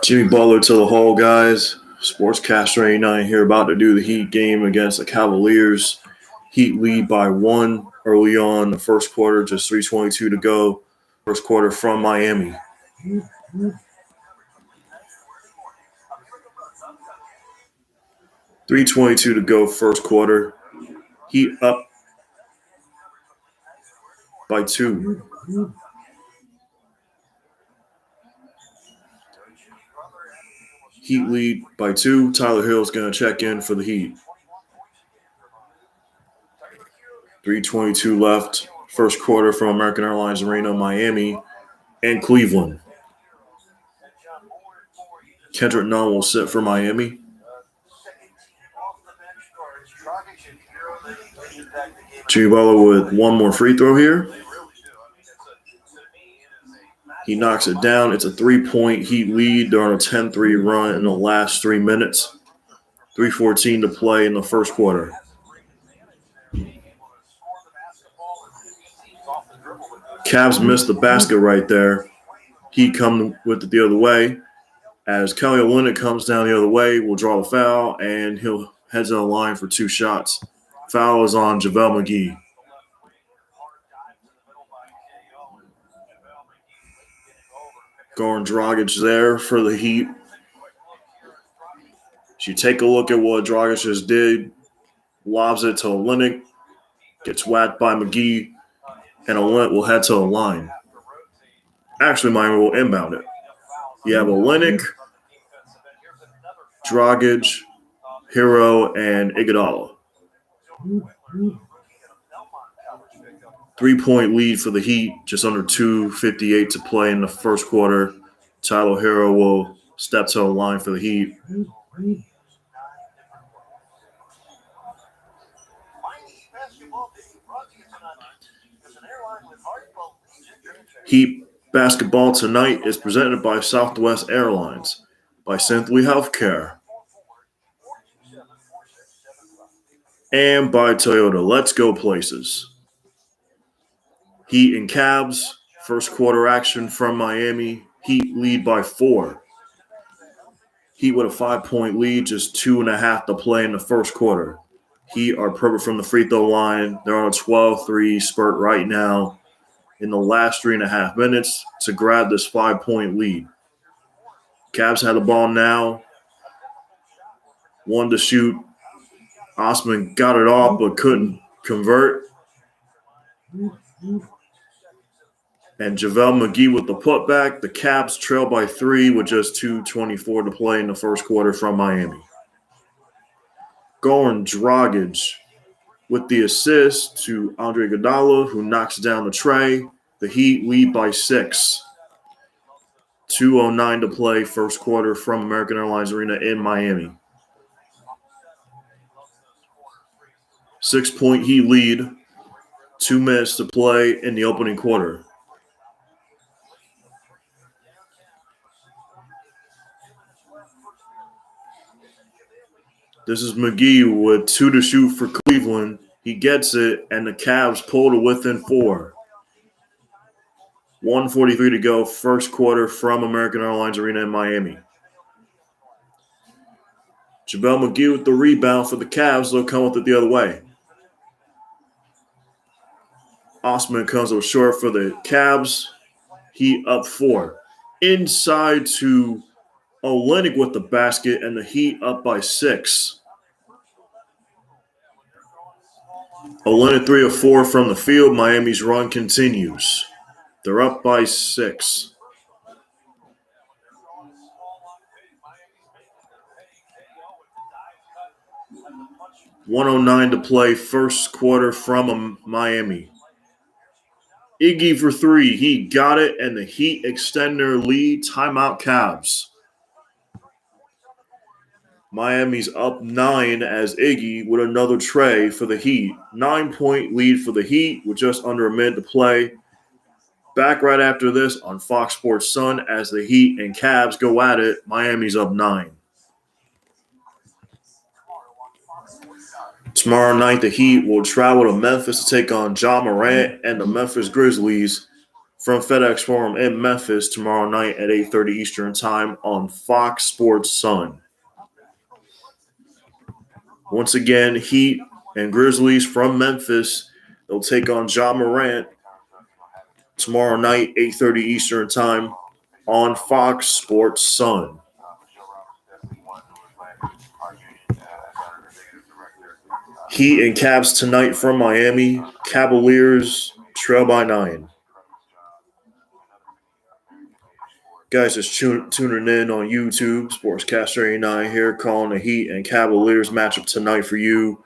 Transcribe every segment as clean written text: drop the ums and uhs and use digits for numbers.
Jimmy Butler to the hole, guys. Sportscaster 89 here, about to do the Heat game against the Cavaliers. Heat lead by 1 early on the first quarter, just 3:22 to go. First quarter from Miami. 3:22 to go, first quarter. Heat up by 2. Heat lead by 2. Tyler Hill's going to check in for the Heat. 3:22 left. First quarter from American Airlines Arena, Miami, and Cleveland. Kendrick Nunn will sit for Miami. Jimmy Butler with one more free throw here. He knocks it down. It's a 3-point Heat lead. They're on a 10-3 run in the last 3 minutes. 3:14 to play in the first quarter. Cavs missed the basket right there. Heat come with it the other way. As Kelly Olynyk comes down the other way, will draw the foul, and he'll head to the line for 2 shots. Foul is on JaVale McGee. Goran Dragic there for the Heat. As you take a look at what Dragic just did, lobs it to Olynyk, gets whacked by McGee, and Olynyk will head to the line. Actually, Miami will inbound it. You have Olynyk, Dragic, Hero, and Iguodala. 3-point lead for the Heat, just under 2:58 to play in the first quarter. Tyler Hero will step to the line for the Heat. Heat basketball tonight is presented by Southwest Airlines, by Simply Healthcare, and by Toyota. Let's go places. Heat and Cavs, first quarter action from Miami. Heat lead by 4. Heat with a 5-point lead, just 2.5 to play in the first quarter. Heat are perfect from the free throw line. They're on a 12-3 spurt right now in the last 3.5 minutes to grab this 5-point lead. Cavs have the ball now. 1 to shoot. Osman got it off but couldn't convert. And JaVale McGee with the putback. The Cavs trail by 3 with just 2:24 to play in the first quarter from Miami. Goran Dragic with the assist to Andre Iguodala, who knocks down the tray. The Heat lead by 6. 2:09 to play, first quarter from American Airlines Arena in Miami. 6-point Heat lead. 2 minutes to play in the opening quarter. This is McGee with 2 to shoot for Cleveland. He gets it, and the Cavs pull to within 4. 1:43 to go, first quarter from American Airlines Arena in Miami. JaVale McGee with the rebound for the Cavs. They'll come with it the other way. Osman comes up short for the Cavs. Heat up 4. Inside to Olynyk with the basket, and the Heat up by 6. Olynyk 3 of 4 from the field. Miami's run continues. They're up by 6. .109 to play, first quarter from Miami. Iggy for 3. He got it, and the Heat extend their lead. Timeout Cavs. Miami's up 9 as Iggy with another tray for the Heat. 9-point lead for the Heat with just under a minute to play. Back right after this on Fox Sports Sun as the Heat and Cavs go at it. Miami's up 9. Tomorrow night, the Heat will travel to Memphis to take on Ja Morant and the Memphis Grizzlies from FedEx Forum in Memphis tomorrow night at 8:30 Eastern Time on Fox Sports Sun. Once again, Heat and Grizzlies from Memphis. They'll take on Ja Morant tomorrow night, 8:30 Eastern Time on Fox Sports Sun. Heat and Cavs tonight from Miami. Cavaliers trail by 9. Guys, just tuning in on YouTube. Sportscaster 89 here, calling the Heat and Cavaliers matchup tonight for you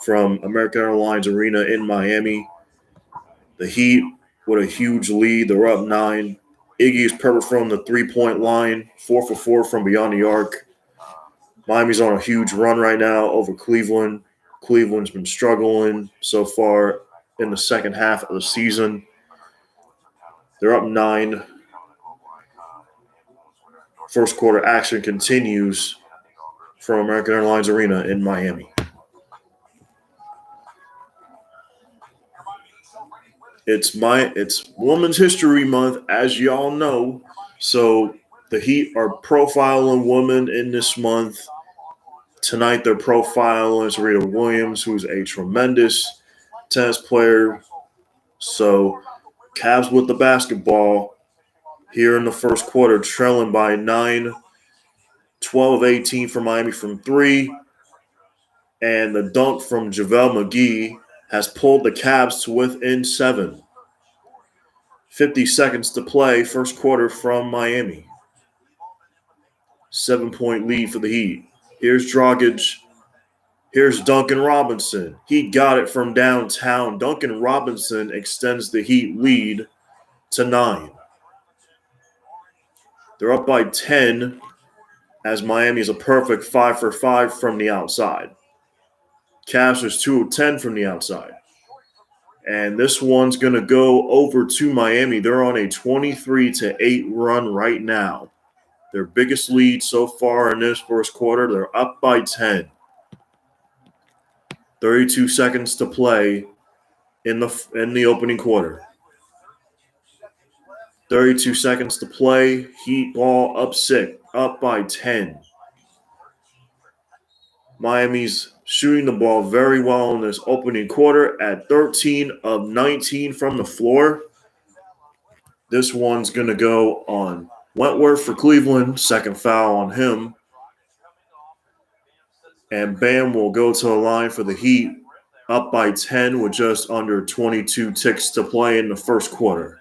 from American Airlines Arena in Miami. The Heat with a huge lead. They're up 9. Iggy is perfect from the three-point line, 4 for 4 from beyond the arc. Miami's on a huge run right now over Cleveland. Cleveland's been struggling so far in the second half of the season. They're up 9. First quarter action continues from American Airlines Arena in Miami. It's Women's History Month, as y'all know. So the Heat are profiling women in this month. Tonight they're profiling Serena Williams, who's a tremendous tennis player. So Cavs with the basketball here in the first quarter, trailing by 9, 12-18 for Miami from 3. And the dunk from JaVale McGee has pulled the Cavs to within 7. 50 seconds to play, first quarter from Miami. 7-point lead for the Heat. Here's Dragic. Here's Duncan Robinson. He got it from downtown. Duncan Robinson extends the Heat lead to 9. They're up by 10 as Miami is a perfect 5 for 5 from the outside. Cavs is 2 of 10 from the outside. And this one's going to go over to Miami. They're on a 23-8 run right now. Their biggest lead so far in this first quarter. They're up by 10. 32 seconds to play in the opening quarter. 32 seconds to play. Heat ball up by 10. Miami's shooting the ball very well in this opening quarter at 13 of 19 from the floor. This one's going to go on Wentworth for Cleveland. Second foul on him. And Bam will go to the line for the Heat, up by 10 with just under 22 ticks to play in the first quarter.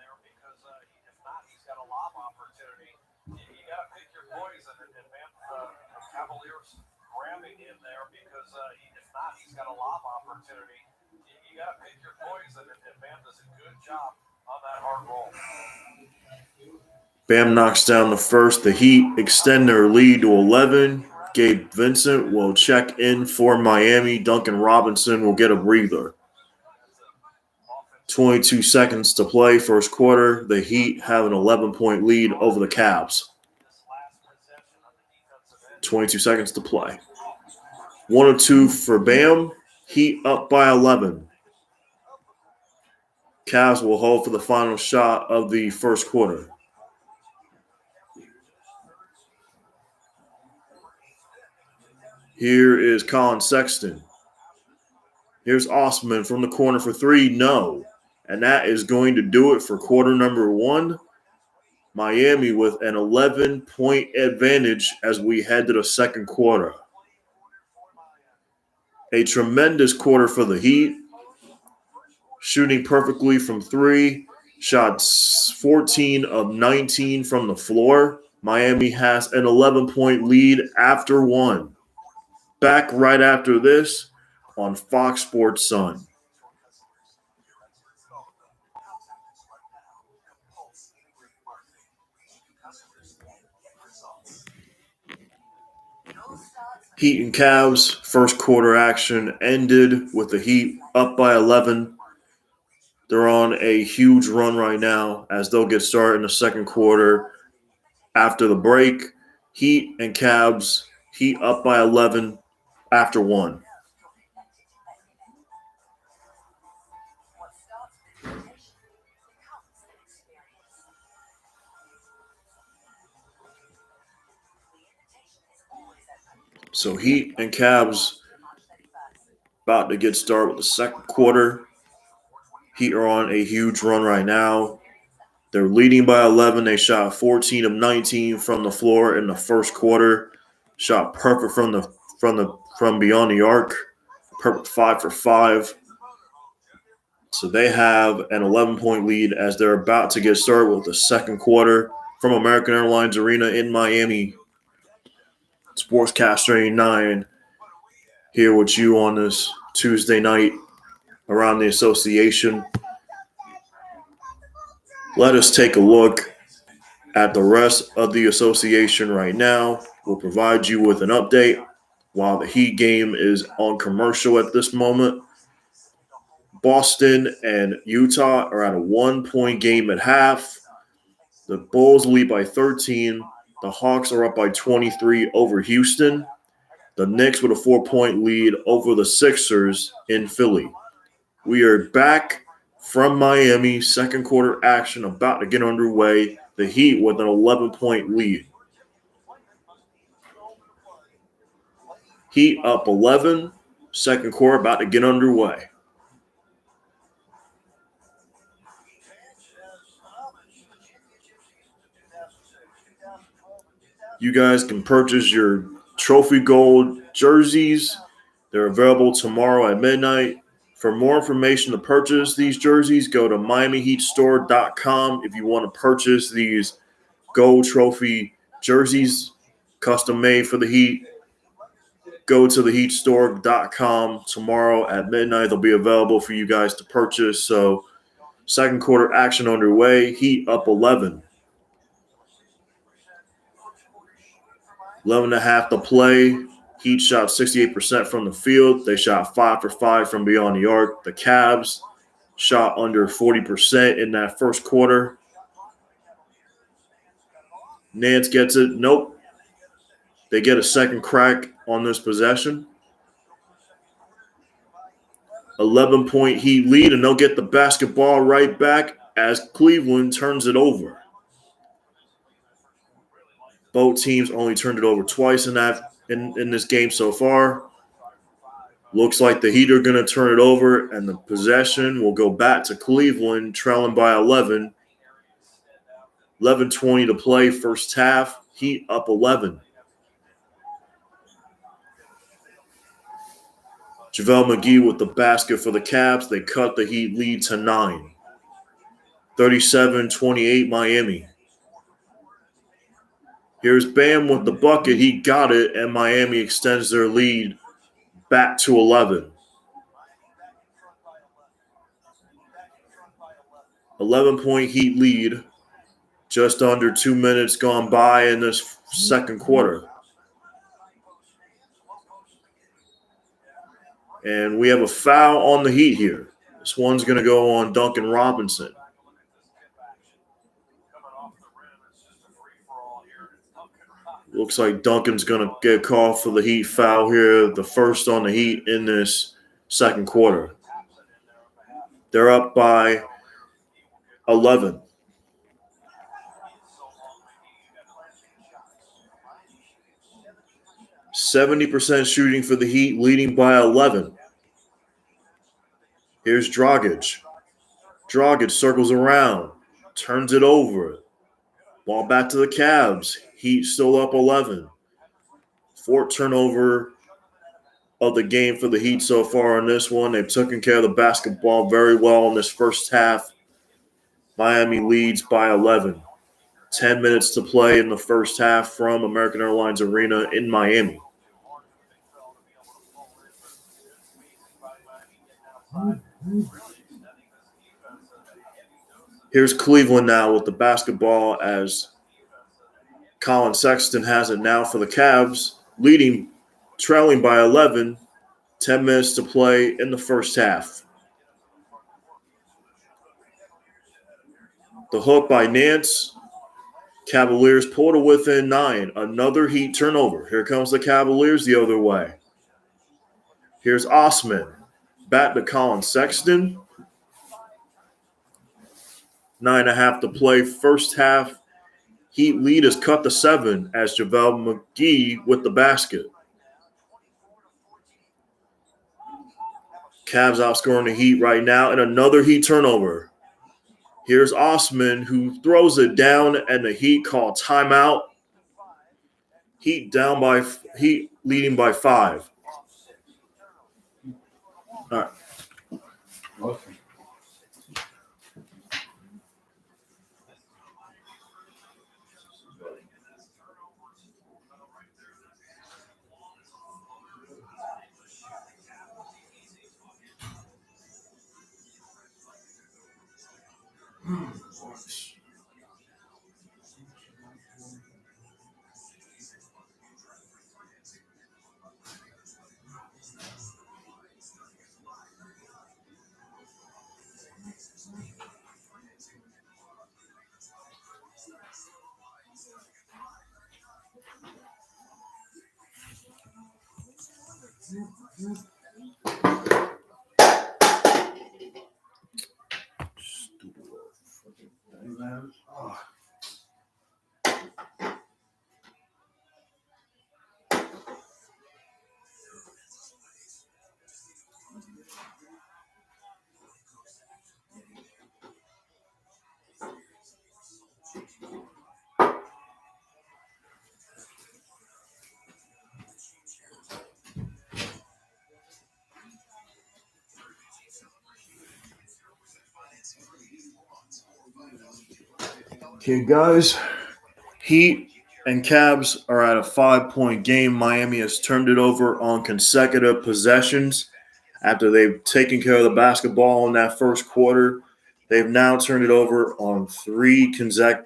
Bam knocks down the first. The Heat extend their lead to 11. Gabe Vincent will check in for Miami. Duncan Robinson will get a breather. 22 seconds to play, first quarter. The Heat have an 11-point lead over the Cavs. 22 seconds to play. 1 of 2 for Bam. Heat up by 11. Cavs will hold for the final shot of the first quarter. Here is Colin Sexton. Here's Osman from the corner for 3. No. And that is going to do it for quarter number 1. Miami with an 11-point advantage as we head to the second quarter. A tremendous quarter for the Heat. Shooting perfectly from 3. Shot 14 of 19 from the floor. Miami has an 11-point lead after 1. Back right after this on Fox Sports Sun. Heat and Cavs first quarter action ended with the Heat up by 11. They're on a huge run right now as they'll get started in the second quarter. After the break, Heat and Cavs, Heat up by 11 after 1. So Heat and Cavs about to get started with the second quarter. Heat are on a huge run right now. They're leading by 11. They shot 14 of 19 from the floor in the first quarter. Shot perfect from beyond the arc. Perfect 5 for 5. So they have an 11-point lead as they're about to get started with the second quarter from American Airlines Arena in Miami. Sportscaster 89 here with you on this Tuesday night around the association. Let us take a look at the rest of the association right now. We'll provide you with an update while the Heat game is on commercial at this moment. Boston and Utah are at a 1-point game at half. The Bulls lead by 13. The Hawks are up by 23 over Houston. The Knicks with a 4-point lead over the Sixers in Philly. We are back from Miami. Second quarter action about to get underway. The Heat with an 11-point lead. Heat up 11. Second quarter about to get underway. You guys can purchase your Trophy Gold jerseys. They're available tomorrow at midnight. For more information to purchase these jerseys, go to MiamiHeatStore.com. If you want to purchase these Gold Trophy jerseys, custom made for the Heat, go to theheatstore.com tomorrow at midnight. They'll be available for you guys to purchase. So, second quarter action underway. Heat up 11. 11 and a half to play. Heat shot 68% from the field. They shot 5 for 5 from beyond the arc. The Cavs shot under 40% in that first quarter. Nance gets it. Nope. They get a second crack on this possession. 11-point Heat lead, and they'll get the basketball right back as Cleveland turns it over. Both teams only turned it over twice in this game so far. Looks like the Heat are going to turn it over, and the possession will go back to Cleveland, trailing by 11. 11:20 to play, first half. Heat up 11. JaVale McGee with the basket for the Cavs. They cut the Heat lead to 9. 37-28 Miami. Here's Bam with the bucket. He got it, and Miami extends their lead back to 11. 11-point Heat lead. Just under 2 minutes gone by in this second quarter. And we have a foul on the Heat here. This one's going to go on Duncan Robinson. Looks like Duncan's going to get called for the Heat foul here, the first on the Heat in this second quarter. They're up by 11. %70 shooting for the Heat, leading by 11. Here's Dragic. Dragic circles around, turns it over. Ball back to the Cavs. Heat still up 11. Fourth turnover of the game for the Heat so far in this one. They've taken care of the basketball very well in this first half. Miami leads by 11. 10 minutes to play in the first half from American Airlines Arena in Miami. Here's Cleveland now with the basketball as Colin Sexton has it now for the Cavs, trailing by 11, 10 minutes to play in the first half. The hook by Nance. Cavaliers pull to within 9. Another Heat turnover. Here comes the Cavaliers the other way. Here's Osman. Back to Colin Sexton. 9.5 to play. First half. Heat lead is cut to 7 as JaVale McGee with the basket. Cavs outscoring the Heat right now, and another Heat turnover. Here's Osman, who throws it down, and the Heat call timeout. Heat leading by 5. All right. Okay. Okay, guys. Heat and Cavs are at a 5-point game. Miami has turned it over on consecutive possessions. After they've taken care of the basketball in that first quarter, they've now turned it over on 3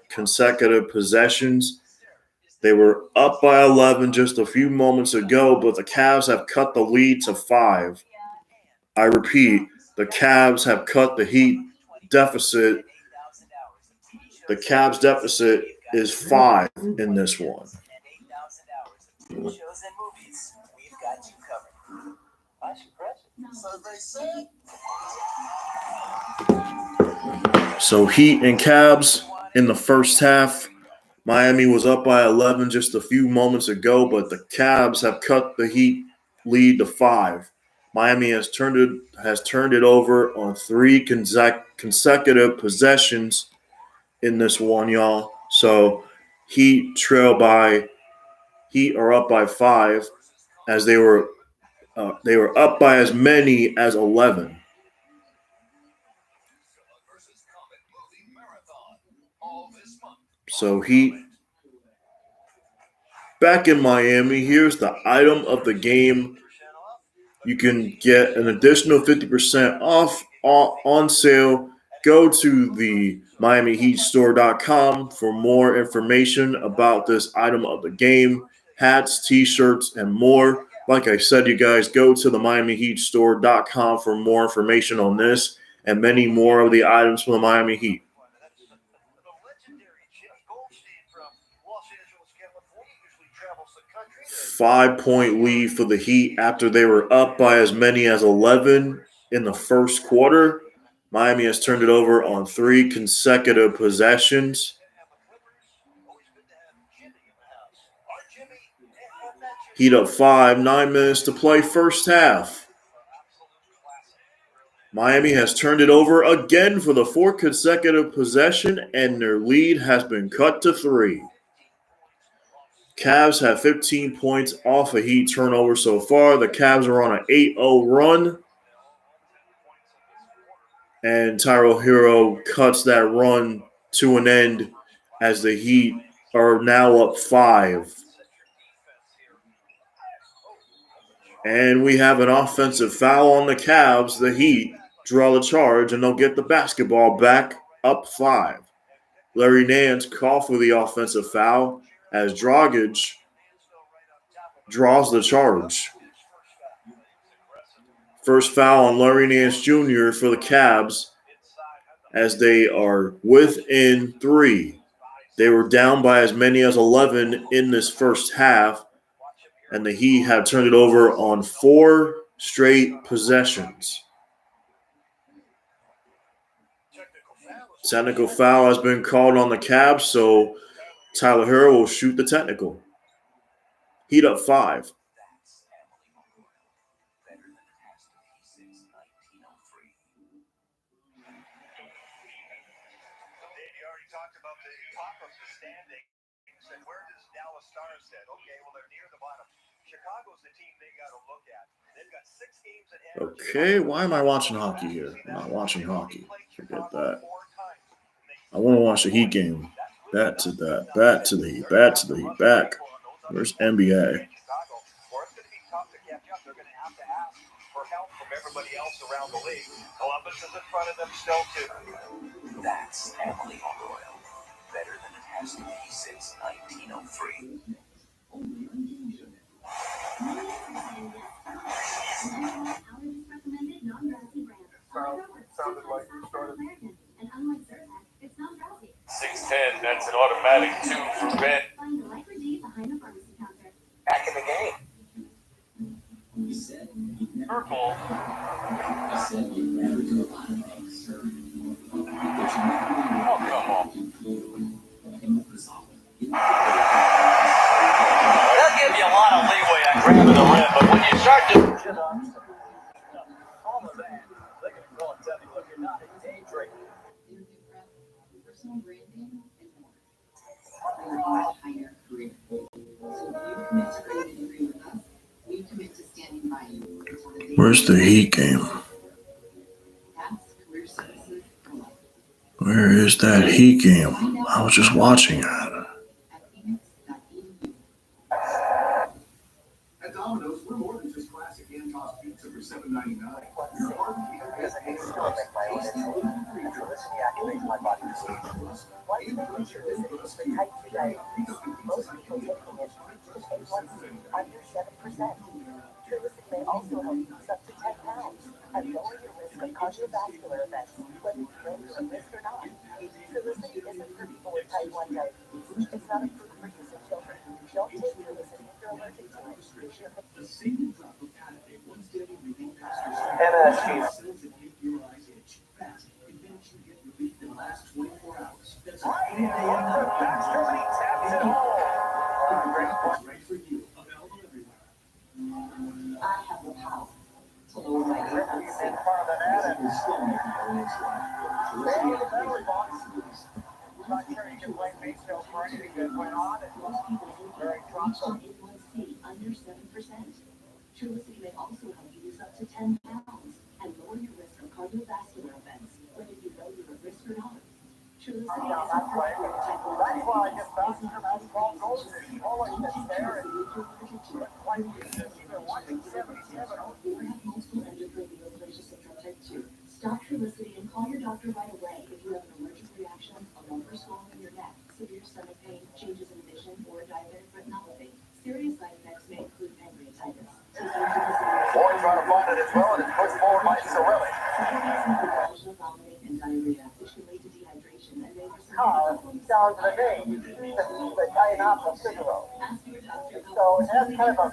consecutive possessions. They were up by 11 just a few moments ago, but the Cavs have cut the lead to 5. I repeat, the Cavs have cut the Heat deficit. The Cavs deficit is 5 in this one. So Heat and Cavs in the first half. Miami was up by 11 just a few moments ago, but the Cavs have cut the Heat lead to 5. Miami has turned it over on 3 consecutive possessions in this one, y'all. So Heat are up by 5 as they were up by as many as 11. So Heat back in Miami. Here's the item of the game. You can get an additional 50% off on sale. Go to the MiamiHeatStore.com for more information about this item of the game. Hats, t-shirts, and more. Like I said, you guys, go to the MiamiHeatStore.com for more information on this and many more of the items from the Miami Heat. 5-point lead for the Heat after they were up by as many as 11 in the first quarter. Miami has turned it over on 3 consecutive possessions. Heat up 5, 9 minutes to play first half. Miami has turned it over again for the 4th consecutive possession, and their lead has been cut to 3. Cavs have 15 points off a Heat turnover so far. The Cavs are on an 8-0 run. And Tyro Hero cuts that run to an end as the Heat are now up 5. And we have an offensive foul on the Cavs. The Heat draw the charge, and they'll get the basketball back up 5. Larry Nance called for the offensive foul as Dragic draws the charge. First foul on Larry Nance Jr. for the Cavs as they are within 3. They were down by as many as 11 in this first half, and the Heat have turned it over on 4 straight possessions. Technical foul has been called on the Cavs, so Tyler Hero will shoot the technical. Heat up 5. Okay, why am I watching hockey here? I'm not watching hockey. Forget that. I want to watch the Heat game. Back to that. Back to the Heat. Back to the Heat. Back. Where's NBA? That's Emily Olive Oil. Better than it has to be since 1903. Sounded like you started. 6'10", that's an automatic 2 for Ben. Back in the game. Purple. Oh, come on. They'll give you a lot of leeway at grabbing the rim, but when you start to all of that, they're going to call it tell you, look, you're not a day trader. Personal branding and more. Higher career. So if you commit to creating a career with us, we commit to standing by you until the day. Where's the Heat game? That's career services for life. Where is that Heat game? I was just watching that. At phoenix.edu. At Domino's, we're more than just classic hand-tossed pizza for $7.99. You're part of the Because I can still make my own insulin, and Trulicity activates my body to sleep. Why do you think Trulicity is the type 2 diabetes? Most people taking it reach A1C under 7%. Trulicity may also help you lose up to 10 pounds and lower your risk of cardiovascular events, whether you know you're at risk or not. Trulicity isn't for people with type 1 diabetes. It's not approved for use in children. Don't take Trulicity if you're allergic to it. a single drop of Pataday, one steady relief MSG. your eyes itch fast. Advantage you get relief in the last 24 hours. That's right for you. Available everywhere. I have the power to lower my A1C. A1C under 7%. Trulicity may also help you lose up to 10 pounds and lower your risk of cardiovascular events, whether you know you're at risk or not. Trulicity is a for type 1 That's why I get diabetes. faster as well. Goes all like this there and like even 177. Or have multiple endocrine neoplasias syndrome type 2. Stop Trulicity and call your doctor right away if you have an allergic reaction, a lump or swelling in your neck, severe stomach pain, changes in vision, or a diabetic retinopathy. Serious side effects may include pancreatitis. Boy, trying to find it as well, and it puts forward my Sorelli. Vaginal vomiting and diarrhea, which can lead to dehydration and may result Sounds the name. The Dianopsis Figaro. Ask your doctor. So it has kind of a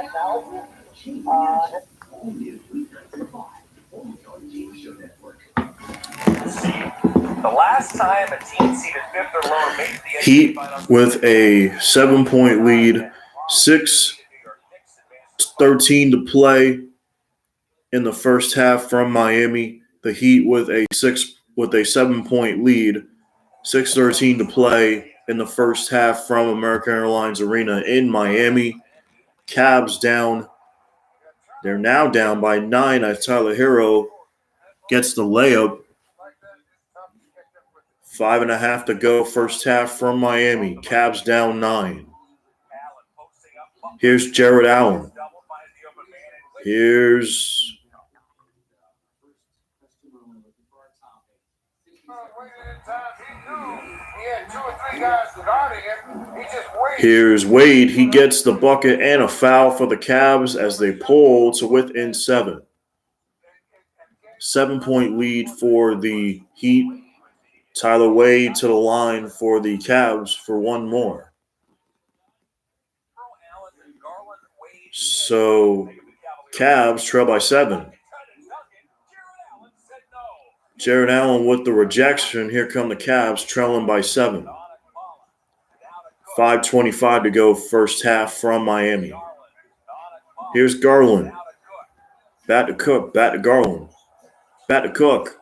technology. The last time a team seated fifth or lower made the Heat with a 7-point lead, 6:13 to play in the first half from Miami. The Heat with a 7-point lead, 6:13 to play in the first half from American Airlines Arena in Miami. Cavs down. They're now down by 9 as Tyler Hero gets the layup. 5.5 to go, first half from Miami. Cavs down 9. Here's Jared Allen. Here's Wade. He gets the bucket and a foul for the Cavs as they pull to within 7. 7-point lead for the Heat. Tyler Wade to the line for the Cavs for one more. So Cavs trail by 7. Jared Allen with the rejection. Here come the Cavs trailing by 7. 5:25 to go, first half from Miami. Here's Garland. Back to Cook. Back to Garland. Back to Cook.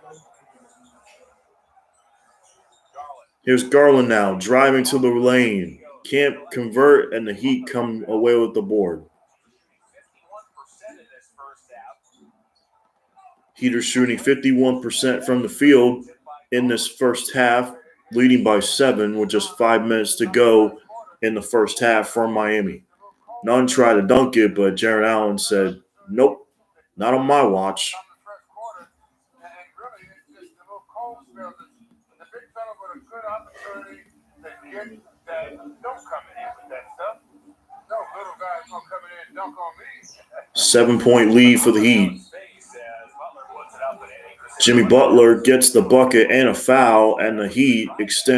Here's Garland now driving to the lane. Can't convert, and the Heat come away with the board. Heat are shooting 51% from the field in this first half, leading by 7 with just 5 minutes to go in the first half from Miami. None tried to dunk it, but Jarrett Allen said, nope, not on my watch. Gonna come in and dunk on me. 7-point lead for the Heat. Jimmy Butler gets the bucket and a foul, and the Heat extend